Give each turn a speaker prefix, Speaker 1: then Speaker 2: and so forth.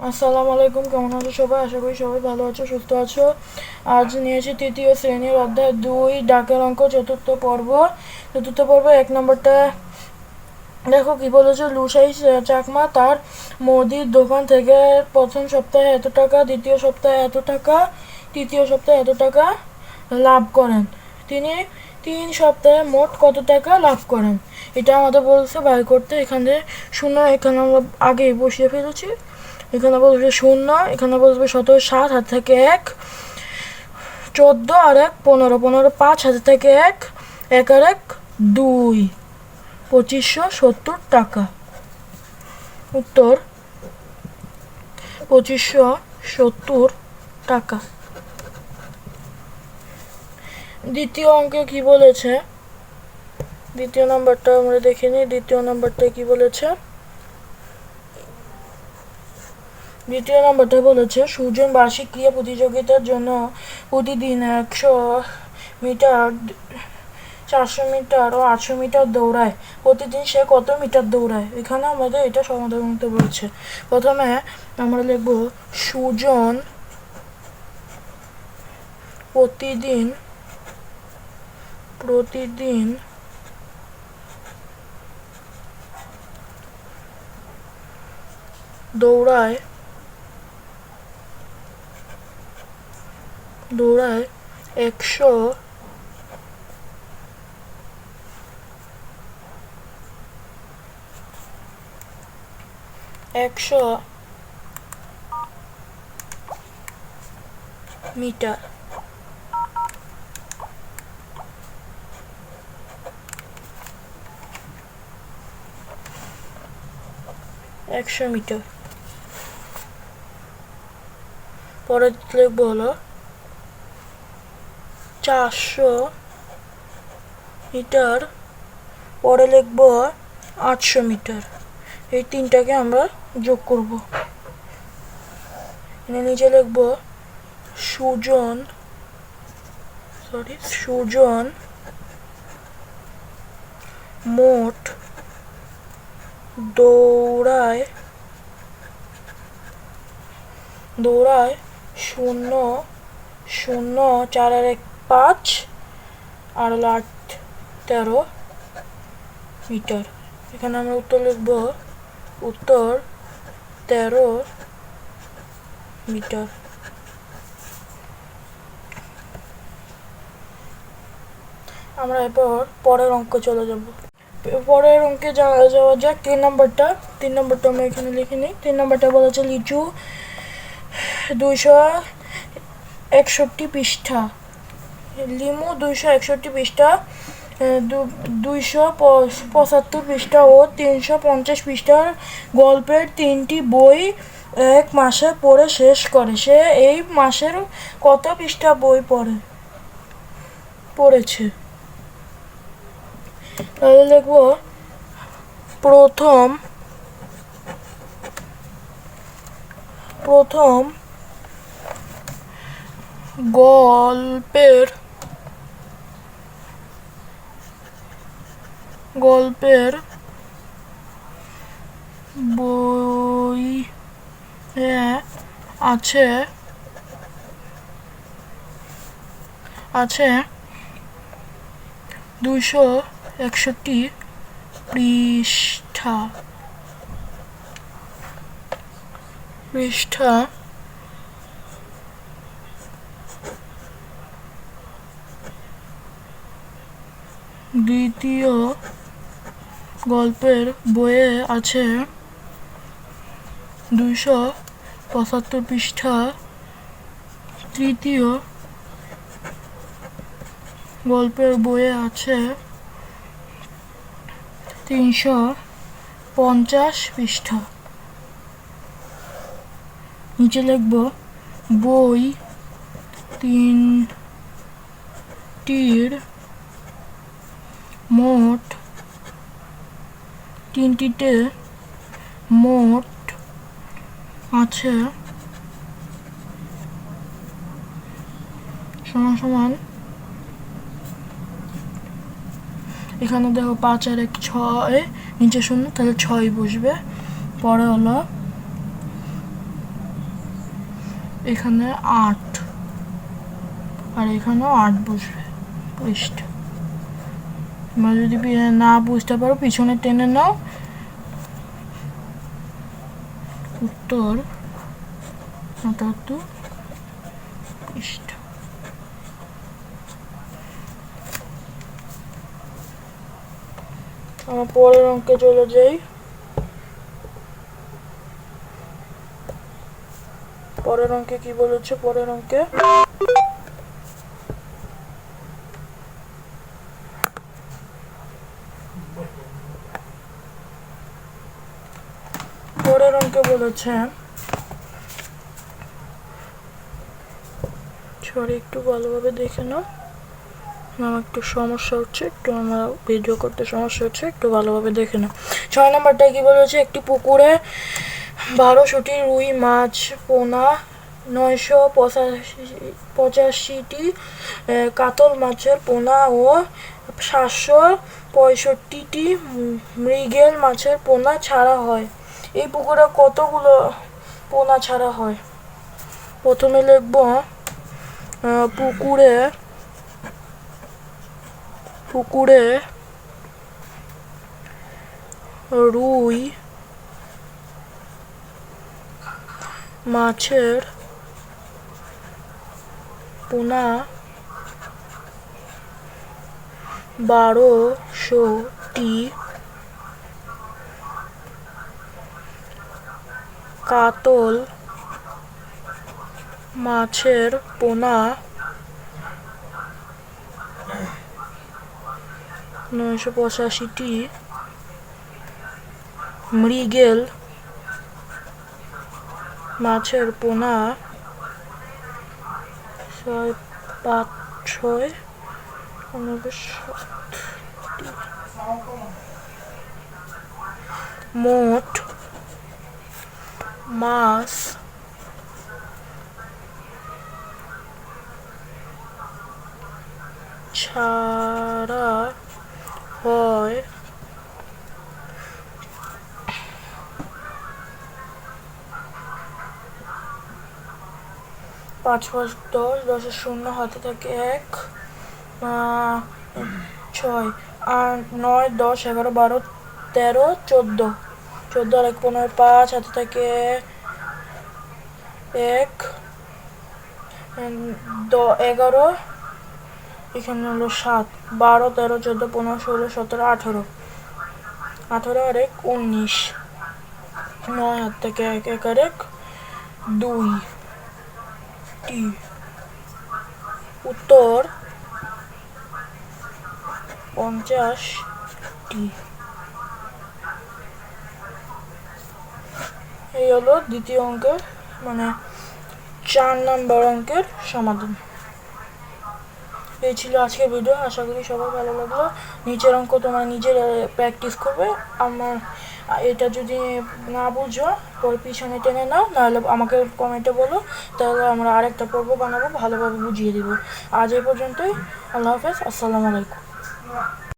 Speaker 1: আসসালামু আলাইকুম, কেমন আছো সবাই? আশা করি সবাই ভালো আছো, সুস্থ আছো। আজ নিয়েছি তৃতীয় শ্রেণীর অধ্যায় 2 ডাকের অঙ্ক চতুর্থ পর্ব 1 নম্বরটা। দেখো কি বলেছে, লুসাই চাকমা তার মুদির দোকান থেকে প্রথম সপ্তাহে এত টাকা, দ্বিতীয় সপ্তাহে এত টাকা, তৃতীয় সপ্তাহে এত টাকা লাভ করেন। তিনি 3 সপ্তাহে মোট কত টাকা লাভ করেন, এটা আমাদের বলছে বাই করতে। এখানে শূন্য, এখানে আমরা আগেই বসিয়ে ফেলেছি। এখানে বলবে 0, এখানে বলবে 17, 7 হাত থেকে 1, 14 আর 1 15, 15 5 হাত থেকে 1, 1 আর 1 2, 2570 টাকা। উত্তর 2570 টাকা। দ্বিতীয় অঙ্কে কি বলেছে, দ্বিতীয় নাম্বারটা আমরা দেখে নিই। দ্বিতীয় নাম্বারটা কি বলেছে? দ্বিতীয় নম্বরটা বলেছে, সুজন বার্ষিক ক্রীড়া প্রতিযোগিতার জন্য প্রতিদিন 100 মিটার, 400 মিটার ও 800 মিটার দৌড়ায়। প্রতিদিন সে কত মিটার দৌড়ায়? এখানে আমাদের এটা সমাধান করতে বলছে। প্রথমে আমরা লিখব সুজন প্রতিদিন দৌড়ায় 100 মিটার। পরে লিখবো হলো 400 মিটার, পরে লিখবো 800 মিটার। এই তিনটাকে আমরা যোগ করব। নিচে লিখবো সুজন মোট দৌড়ায় 0, 0, 4 আর 1 5 আর 8 13 মিটার। এখানে আমরা উত্তর লিখব, উত্তর 13 মিটার। আমরা এরপর পরের অঙ্ক চলে যাব। পরের অঙ্কে যাওয়া যাক। 3 নম্বরটা আমরা এখানে লিখে নিই। 3 নম্বরটা বলেছে লিচু 261 পৃষ্ঠা, লিমু 261 পৃষ্ঠা, 275 পৃষ্ঠা ও 350 পৃষ্ঠার গল্পের 3টি বই 1 মাসে পড়ে শেষ করে। সে এই মাসের কত পৃষ্ঠা বই পড়েছে? তাহলে লিখবো প্রথম গল্পের বইয়ে আছে 261 পৃষ্ঠা। দ্বিতীয় গল্পের বইয়ে আছে 275 পৃষ্ঠা। তৃতীয় গল্পের বইয়ে আছে 350 পৃষ্ঠা। নিচে লিখব বই তিনটিতে মোট আছে সমান এখানে দেখো 5 আর 1 6, নিচে 0, তাহলে 6 বসবে। পরে হলো এখানে 8 আর এখানেও 8 বসবে পৃষ্ঠ। তোমরা যদি না বুঝতে পারো পিছনে টেনে নাও। উত্তর 77 পৃষ্ঠ। আমরা পরের অঙ্কে চলে যাই। পরের অঙ্কে কি বলেছে? পরের অঙ্কে বলেছে, সরি একটু ভালোভাবে দেখে নাও, আমার একটু সমস্যা হচ্ছে, একটু আমার ভিডিও করতে সমস্যা হচ্ছে, একটু ভালোভাবে দেখে নাও। 6 নম্বরটা কি বলেছে? একটি পুকুরে 1200টি রুই মাছ, পোনা 985টি কাতল মাছের পোনা ও 765টি মৃগেল মাছের পোনা ছাড়া হয়। এই পুকুরে কতগুলো পোনা ছাড়া হয়? প্রথমে লিখব পুকুরে রুই মাছের পোনা 1200টি, কাতল মাছের পোনা 985টি, মৃগেল মাছের পোনা 6 মোট মাছ ছাড়া হয় 5 5 10, 10 শূন্য হাতে থাকে 1, 6 8 9 10 11 12 13 14, 14 আর 1 15 5 হাতে থাকে 1, 11, এখানে হলো 7, 12 13 14 15 16 17 18, 18 আর 1 19, 9 হাত থেকে 1 1 আর 1 2 টি। উত্তর 50টি। এই হলো দ্বিতীয় অঙ্কের মানে 4 নম্বর অঙ্কের সমাধান। এই ছিল আজকের ভিডিও। আশা করি সবার ভালো লাগলো। নিচের অঙ্ক তোমরা নিজের প্র্যাকটিস করবে। আমার এটা যদি না বুঝো পরে পিছনে টেনে নাও, নাহলে আমাকে কমেন্টে বলো, তাহলে আমরা আরেকটা পর্ব বানাবো, ভালোভাবে বুঝিয়ে দেবো। আজ এই পর্যন্তই। আল্লাহ হাফেজ। আসসালামু আলাইকুম।